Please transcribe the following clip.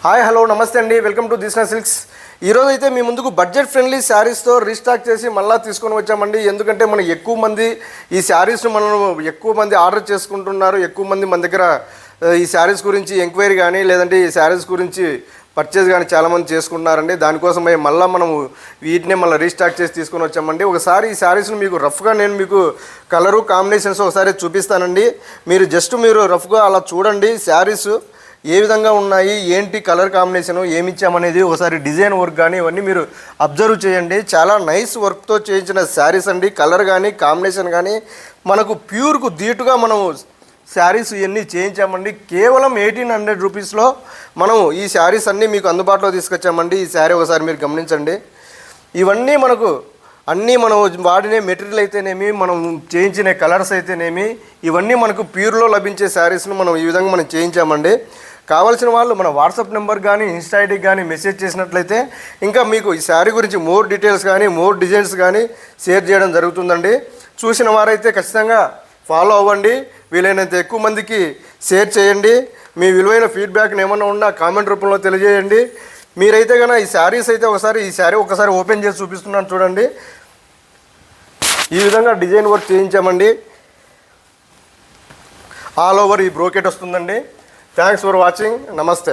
Hi hello నమస్తే అండి, welcome to Disha silks. ఈరోజు అయితే మీ ముందుకు బడ్జెట్ ఫ్రెండ్లీ శారీస్తో రీస్టాక్ చేసి మళ్ళీ తీసుకొని వచ్చామండి. ఎందుకంటే మనం ఎక్కువ మంది ఈ శారీస్ను ఎక్కువ మంది ఆర్డర్ చేసుకుంటున్నారు. ఎక్కువ మంది మన దగ్గర ఈ శారీస్ గురించి ఎంక్వైరీ కానీ లేదంటే ఈ శారీస్ గురించి పర్చేజ్ కానీ చాలామంది చేసుకుంటున్నారండి. దానికోసం మనము వీటినే మళ్ళీ రీస్టాక్ చేసి తీసుకొని వచ్చామండి. ఒకసారి ఈ శారీస్ను మీకు రఫ్గా నేను మీకు కలరు కాంబినేషన్స్ ఒకసారి చూపిస్తానండి. మీరు రఫ్గా అలా చూడండి. శారీస్ ఏ విధంగా ఉన్నాయి, ఏంటి కలర్ కాంబినేషను, ఏమి ఇచ్చామనేది ఒకసారి డిజైన్ వర్క్ కానీ ఇవన్నీ మీరు అబ్జర్వ్ చేయండి. చాలా నైస్ వర్క్తో చేయించిన శారీస్ అండి. కలర్ కానీ కాంబినేషన్ కానీ మనకు ప్యూర్కు ధీటుగా మనము శారీస్ ఇవన్నీ చేయించామండి. కేవలం 1800 రూపీస్లో మనము ఈ శారీస్ అన్నీ మీకు అందుబాటులో తీసుకొచ్చామండి. ఈ శారీ ఒకసారి మీరు గమనించండి. ఇవన్నీ మనం వాడిన మెటీరియల్ అయితేనేమి, మనం చేయించిన కలర్స్ అయితేనేమి, ఇవన్నీ మనకు ప్యూర్లో లభించే శారీస్ను మనం ఈ విధంగా మనం చేయించామండి. కావాల్సిన వాళ్ళు మన వాట్సాప్ నెంబర్ కానీ ఇన్స్టా ఐడికి కానీ మెసేజ్ చేసినట్లయితే ఇంకా మీకు ఈ శారీ గురించి మోర్ డీటెయిల్స్ కానీ మోర్ డిజైన్స్ కానీ షేర్ చేయడం జరుగుతుందండి. చూసిన వారైతే ఖచ్చితంగా ఫాలో అవ్వండి. వీలైనంత ఎక్కువ మందికి షేర్ చేయండి. మీ విలువైన ఫీడ్బ్యాక్ని ఏమన్నా ఉన్నా కామెంట్ రూపంలో తెలియజేయండి. మీరైతే కనుక ఈ శారీస్ అయితే ఒకసారి ఓపెన్ చేసి చూపిస్తున్నాను చూడండి. ఈ విధంగా డిజైన్ వర్క్ చేయించామండి. ఆల్ ఓవర్ ఈ బ్రోకెట్ వస్తుందండి. Thanks for watching. నమస్తే.